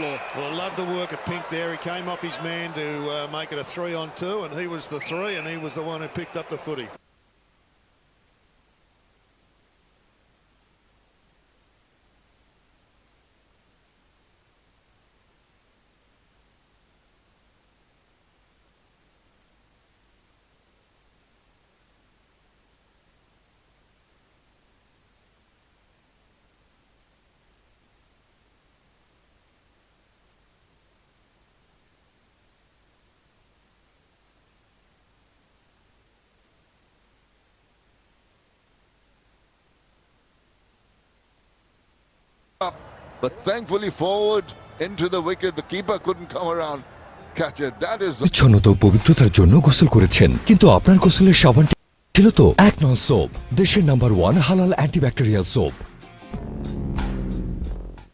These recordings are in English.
Well, I love the work of Pink there. He came off his man to make it a 3-on-2, and he was the 3, and he was the one who picked up the footy. But thankfully forward into the wicket, the keeper couldn't come around, catch it. That is বিচ্ছন্নতা ও পবিত্রতার জন্য গোসল করেছেন, কিন্তু আপনার গোসলের সাবানটি ছিল তো একনল soap, দেশের নাম্বার 1 হালাল অ্যান্টিব্যাকটেরিয়াল সোপ।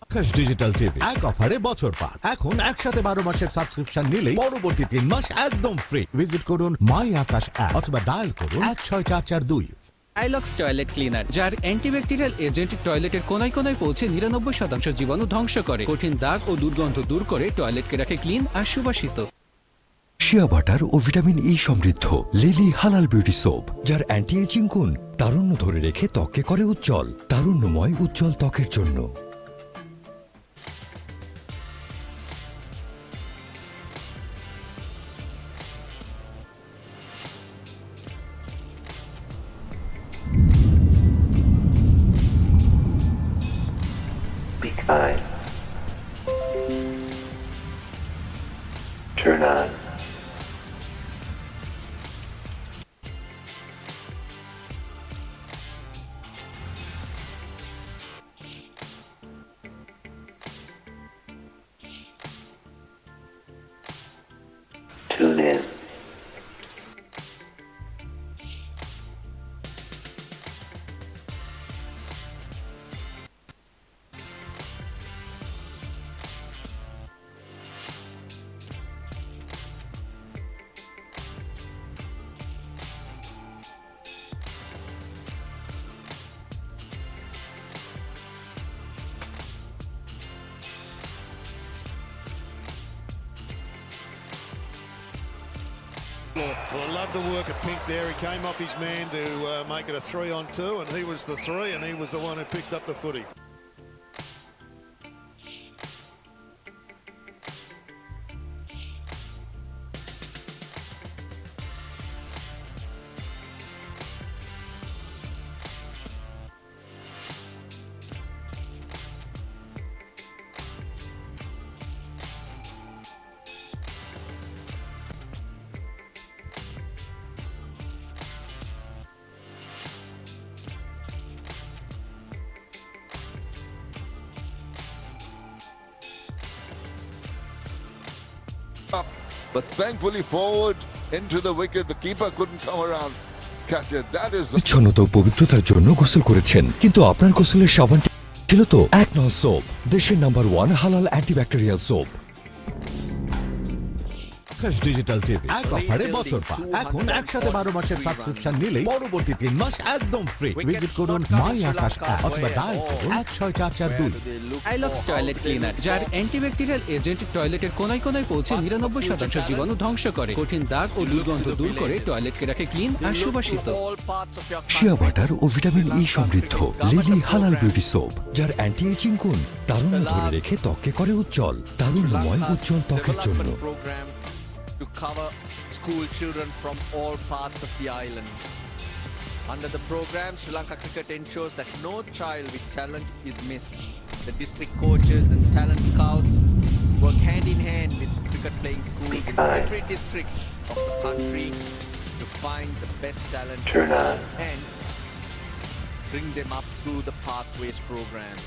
আকাশ ডিজিটাল টিভি এক অফারে বছর পার। এখন একসাথে 12 মাসের সাবস্ক্রিপশন নিলেই পরবর্তী 3 মাস একদম ফ্রি। ভিজিট করুন মাই আকাশ অ্যাপ অথবা ডায়াল করুন 16442। আইলক্স টয়লেট ক্লিনার, যার অ্যান্টিব্যাকটেরিয়াল এজেন্ট টয়লেটের কোনায় কোনায় পৌঁছে 99% জীবাণু ধ্বংস করে, কঠিন দাগ ও দুর্গন্ধ দূর করে টয়লেটকে রাখে ক্লিন আর সুবাসিত। শিয়া বাটার ও ভিটামিন ই সমৃদ্ধ লিলি হালাল বিউটি সোপ, যার অ্যান্টি এজিং গুণ তারুণ্য ধরে রেখে ত্বককে করে উজ্জ্বল। তারুণ্যময় উজ্জ্বল ত্বকের জন্য। Be kind. Turn on. Tune in. Well, I love the work of Pink there. He came off his man to make it a 3-on-2, and he was the 3, and he was the one who picked up the footy. up, but thankfully forward into the wicket, the keeper couldn't come around, catch it. That is বিচ্ছন্নতা ও পবিত্রতার জন্য গোসল করেছেন, কিন্তু আপনার গোসলের সাবানটি ছিল তো একনল soap, দেশের নাম্বার 1 হালাল অ্যান্টিব্যাকটেরিয়াল সোপ। আকাশ ডিজিটাল টিভি এক অফারে বছর পার। এখন একসাথে 12 মাসের সাবস্ক্রিপশন নিলেই পরবর্তী 3 মাস একদম ফ্রি। ভিজিট করুন মাই আকাশ অ্যাপ অথবা ডায়াল করুন 16442। আইলক্স টয়লেট ক্লিনার, যার অ্যান্টিব্যাকটেরিয়াল এজেন্ট টয়লেটের কোনায় কোনায় পৌঁছে 99% জীবাণু ধ্বংস করে, কঠিন দাগ ও দুর্গন্ধ দূর করে টয়লেটকে রাখে ক্লিন আর সুবাসিত। শিয়া বাটার ও ভিটামিন ই সমৃদ্ধ লিলি হালাল বিউটি সোপ, যার অ্যান্টি এজিং গুণ তারুণ্য ধরে রেখে ত্বককে করে উজ্জ্বল। তারুণ্যময় উজ্জ্বল ত্বকের জন্য। To cover school children from all parts of the island. Under the program, Sri Lanka Cricket ensures that no child with talent is missed. The district coaches and talent scouts work hand in hand with cricket playing schools in every district of the country to find the best talent and bring them up through the Pathways programs.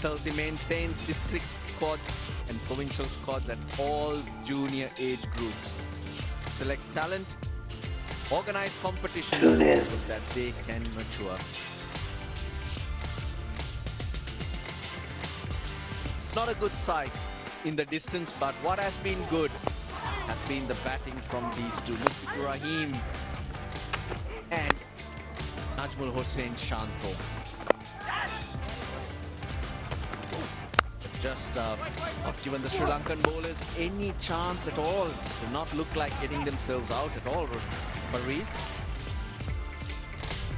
SLC maintains district squads and provincial squads at all junior age groups. Select talent, organize competitions so that they can mature. Not a good sight in the distance, but what has been good has been the batting from these two, Mufikur Rahim and Najmul Hossain Shanto. just not given the Sri Lankan bowlers any chance at all. Do not look like getting themselves out at all. Paris.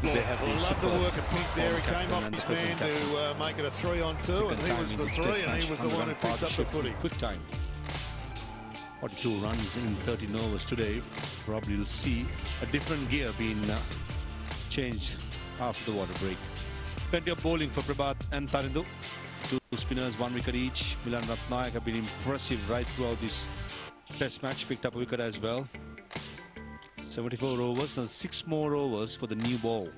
They have loved the work of Pink there. He came off his man to make it a 3-on-2, and he was the 3, and he was the one who picked up the footy. Quick time. 42 runs in 13 overs today. Probably you'll see a different gear being changed after the water break. Plenty of bowling for Prabhat and Tarindu. Two spinners, 1 wicket each. Milan Ratnayak have been impressive right throughout this test match. Picked up a wicket as well. 74 overs and 6 more overs for the new ball.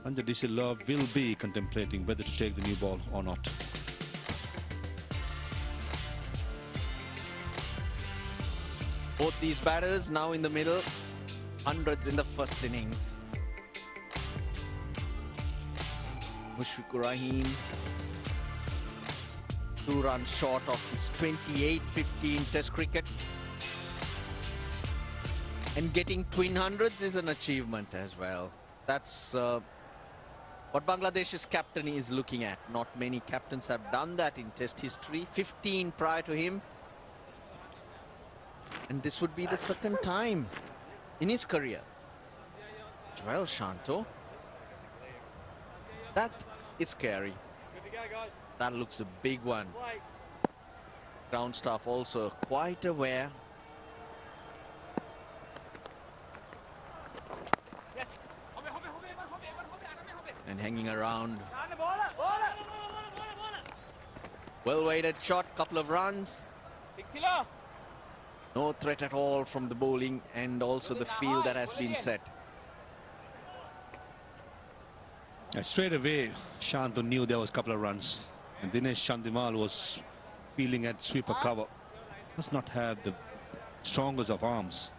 Anja DC Love will be contemplating whether to take the new ball or not. Both these batters now in the middle. Hundreds in the first innings. Mushfiqur Rahim 2 runs short of his 28-15 test cricket. And getting twin hundreds is an achievement as well. That's what Bangladesh's captain is looking at. Not many captains have done that in test history. 15 prior to him. And this would be the second time in his career. Well, Shanto. That is scary. That looks a big one. Ground staff also quite aware. And hanging around. Well weighted shot, couple of runs. No threat at all from the bowling and also the field that has been set. Straight away, Shanto knew there was a couple of runs. And Dinesh Chandimal was feeling at sweeper cover. Does not have the strongest of arms.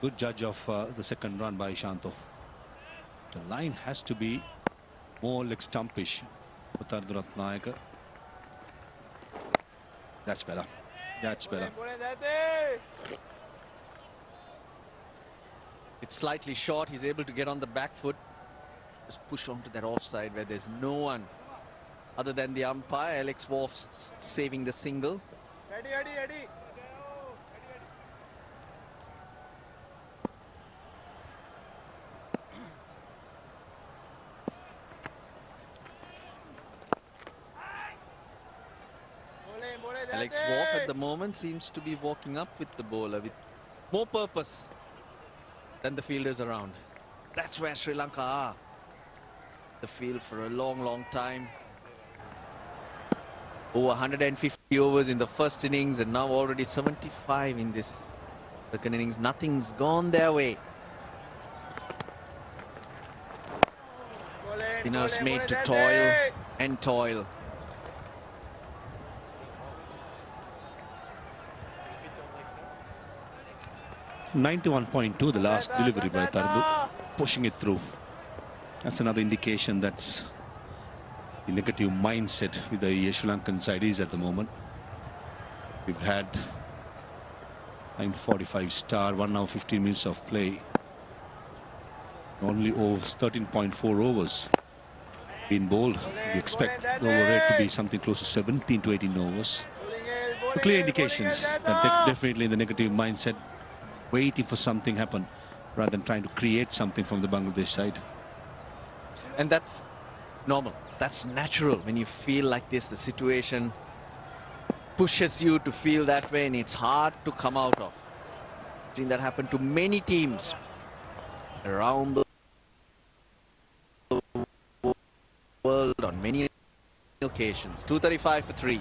Good judge of the second run by Shanto. The line has to be more leg stumpish for Tarindu Ratnayaka. That's better. That's better. It's slightly short. He's able to get on the back foot. Just push onto that offside where there's no one other than the umpire. Alex Wolf saving the single. Ready. Alex Wolf at the moment seems to be walking up with the bowler with more purpose than the fielders around. That's where Sri Lanka are. The field for a long time. Over 150 overs in the first innings and now already 75 in this second innings. Nothing's gone their way. Spinners made to toil and toil. .2 the last delivery by Tarindu, pushing it through. That's another indication that's the negative mindset with the Sri Lankan side is at the moment. We've had 9:45 start, 1 hour 15 minutes of play. Only overs, 13.4 overs been bowled. We expect the over rate to be something close to 17 to 18 overs. Clear indications that definitely the negative mindset, waiting for something happen rather than trying to create something from the Bangladesh side. And that's normal. That's natural. When you feel like this, the situation pushes you to feel that way and it's hard to come out of. I've seen that happen to many teams around the world on many occasions. 235 for 3.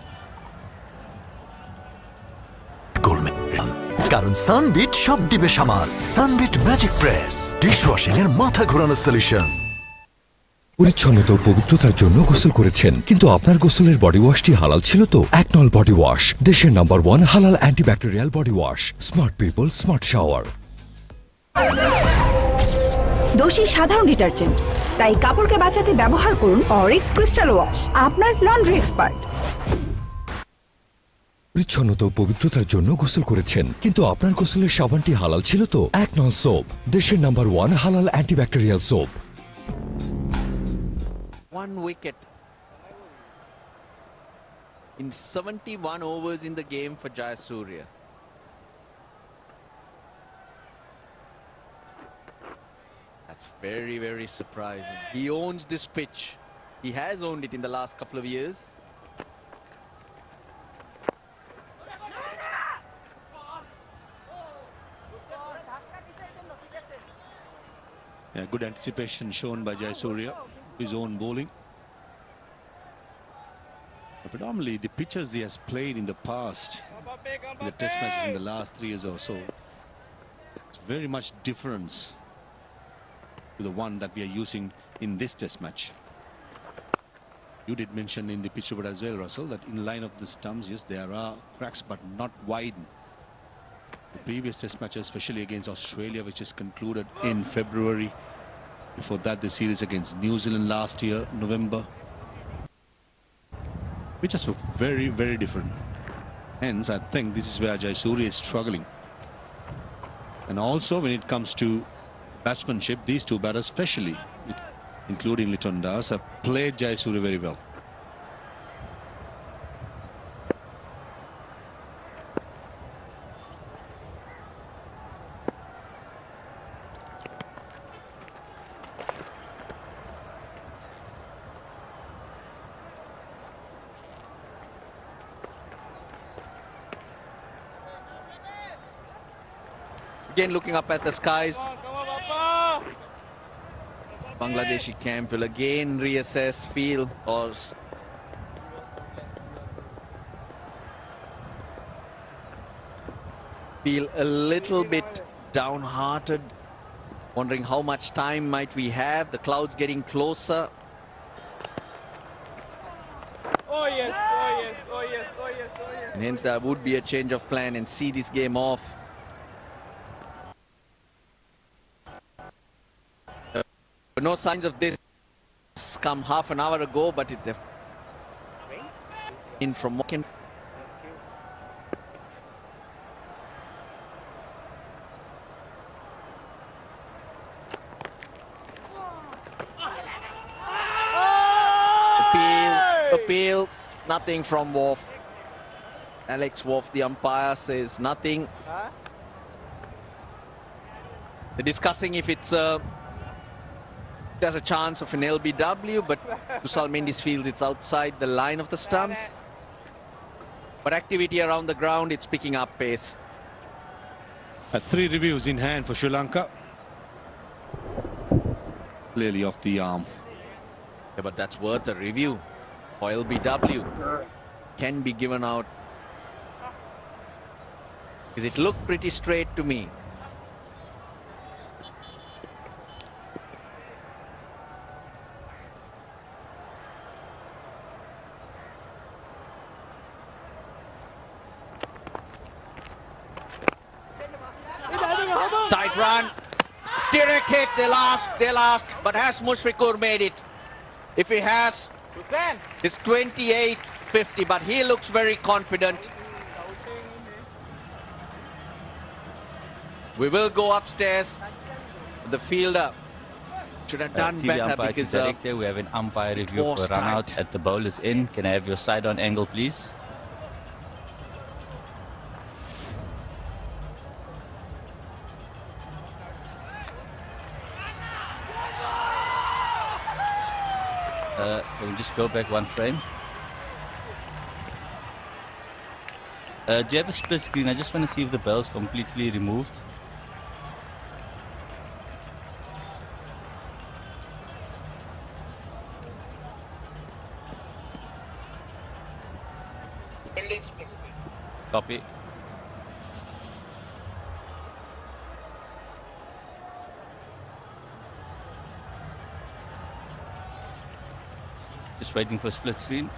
কারণ Sunbit সব দিবে সামাল। Sunbit magic press dishwashing এর মাথা ঘোরানো solution. পরিচ্ছন্নতা ও পবিত্রতার জন্য গোসল করেছেন, কিন্তু আপনার গোসলের বডি ওয়াশটি হালাল ছিল তো? একনল বডি ওয়াশ, দেশের নাম্বার 1 হালাল antibacterial body wash. Smart people, smart shower. দোষী সাধারণ ডিটারজেন্ট, তাই কাপড়কে বাঁচাতে ব্যবহার করুন অরিক্স ক্রিস্টাল ওয়াশ, আপনার লন্ড্রি এক্সপার্ট। পরিচ্ছন্নতা ও পবিত্রতার জন্য গোসল করেছেন, কিন্তু আপনার গোসলের সাবানটি হালাল ছিল তো? একনল সোপ, দেশের নাম্বার 1 হালাল antibacterial soap. 1 wicket in 71 overs in the game for Jayasuriya. That's very, very surprising. He owns this pitch. He has owned it in the last couple of years. Yeah, good anticipation shown by Jayasuriya, his own bowling. But predominantly the pitches he has played in the past, in the test matches in the last 3 years or so, it's very much difference to the one that we are using in this test match. You did mention in the pitch report as well, Russell, that in line of the stumps, yes, there are cracks, but not wide. The previous test matches, especially against Australia, which is concluded in February. Before that, the series against New Zealand last year, November. Pitches were very, very different. Hence, I think this is where Jayasuriya is struggling. And also, when it comes to batsmanship, these two batters, especially, including Litton Das, have played Jayasuriya very well. Again, looking up at the skies. Bangladeshi camp will again reassess, feel, or feel a little bit downhearted, wondering how much time might we have. The clouds getting closer. Oh yes, oh yes, oh yes, oh yes, oh yes. And hence there would be a change of plan and see this game off. No signs of this come half an hour ago, but it in from walking. Appeal, nothing from Wolf. Alex Wolf, the umpire, says nothing. They're discussing if it's there's a chance of an LBW, but Kusal Mendes feels it's outside the line of the stumps. But activity around the ground, it's picking up pace. 3 reviews in hand for Sri Lanka. Clearly off the arm. Yeah, but that's worth a review. For LBW can be given out. Because it looked pretty straight to me. Tight run, direct hit, they'll ask, but has Mushfiqur made it? If he has, it's 28-50, but he looks very confident. We will go upstairs. The fielder should have done better because we have an umpire review for run out at the bowler's end. Can I have your side on angle, please? Can we just go back 1 frame? Do you have a split screen? I just want to see if the bell's completely removed. Copy. Just waiting for split screen.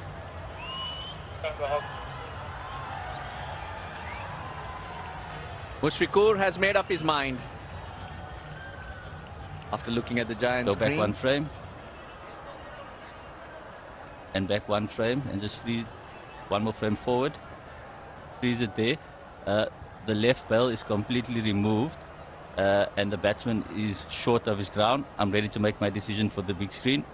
Mushfiqur has made up his mind after looking at the Giants. Go back 1 frame. And back 1 frame and just freeze 1 more frame forward. Freeze it there. The left bell is completely removed and the batsman is short of his ground. I'm ready to make my decision for the big screen.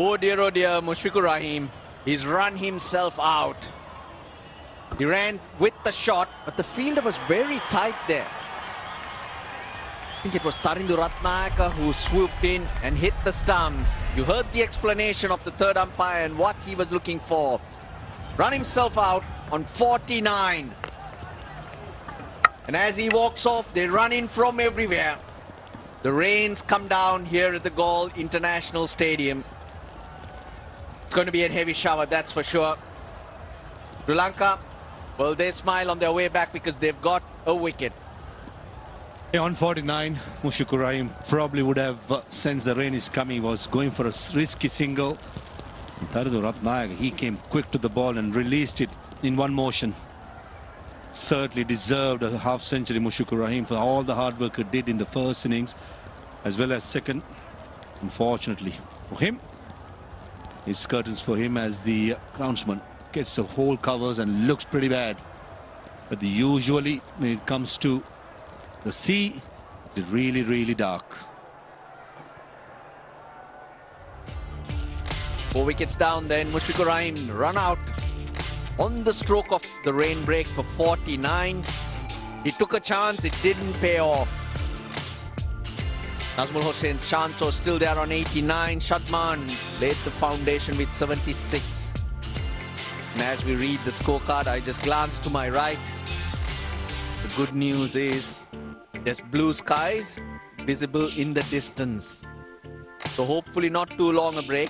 Oh dear, Mushfiqur Rahim. He's run himself out. He ran with the shot, but the fielder was very tight there. I think it was Tarindu Ratnayaka who swooped in and hit the stumps. You heard the explanation of the third umpire and what he was looking for. Run himself out on 49. And as he walks off, they run in from everywhere. The rains come down here at the Galle International Stadium. It's going to be a heavy shower, that's for sure. Sri Lanka, well, they smile on their way back because they've got a wicket. Yeah, on 49, Mushfiqur Rahim probably would have, since the rain is coming, was going for a risky single. Tarindu Ratnayaka, he came quick to the ball and released it in one motion. Certainly deserved a half century, Mushfiqur Rahim, for all the hard work he did in the first innings as well as second. Unfortunately for him, it's curtains for him as the groundsman gets the whole covers and looks pretty bad. But usually when it comes to the sea, it's really, really dark. 4 wickets down then. Mushfiqur Rahim run out on the stroke of the rain break for 49. He took a chance, it didn't pay off. Nazmul Hossain Shanto still there on 89. Shadman laid the foundation with 76. And as we read the scorecard, I just glanced to my right. The good news is there's blue skies visible in the distance. So hopefully not too long a break.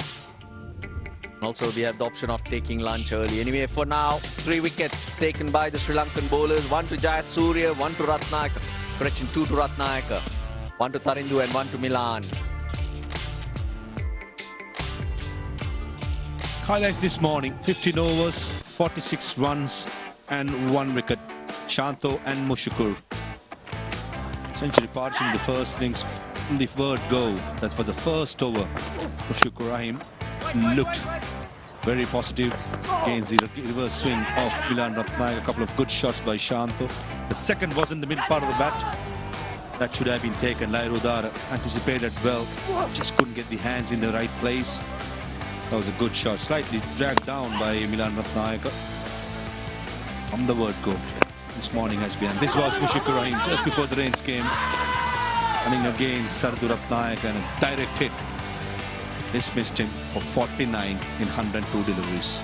Also, we have the option of taking lunch early. Anyway, for now, 3 wickets taken by the Sri Lankan bowlers. 1 to Jayasuriya, 1 to Ratnayaka. Correction, 2 to Ratnayaka. 1 to Tarindu and 1 to Milan. Highlights this morning: 15 overs, 46 runs and 1 wicket. Shanto and Mushfiqur. Century partition in the first innings from the word go. That's for the first over. Mushfiqur Rahim looked very positive against the reverse swing of Milan Ratnayaka. A couple of good shots by Shanto. The second was in the middle part of the bat. That should have been taken. Lairudar anticipated well, just couldn't get the hands in the right place. That was a good shot. Slightly dragged down by Milan Ratnayaka. From the word go this morning has been. This was Mushfiqur Rahim just before the rains came, running against Tarindu Ratnayaka and a direct hit. Dismissed him for 49 in 102 deliveries.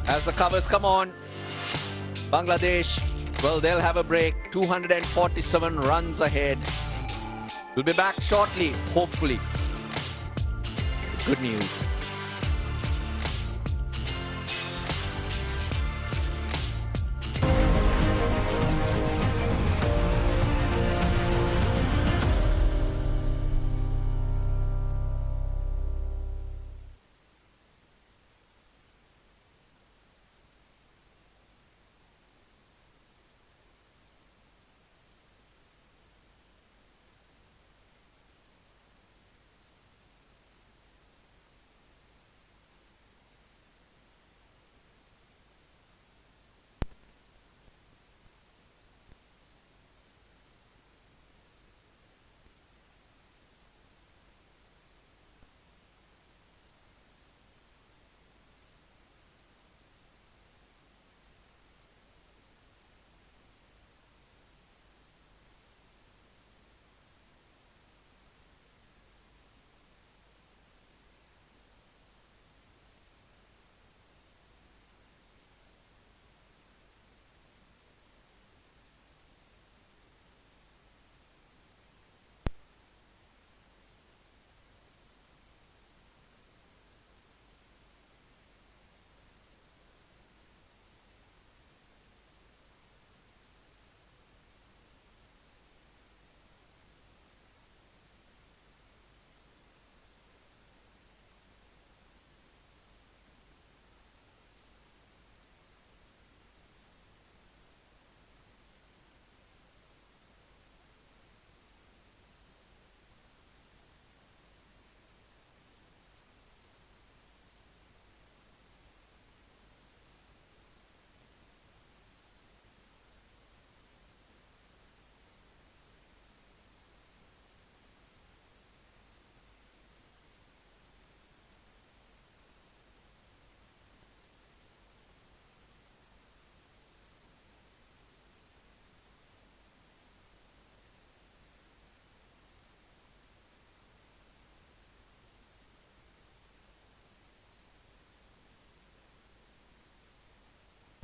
As the covers come on, Bangladesh, well, they'll have a break. 247 runs ahead. We'll be back shortly, hopefully. Good news.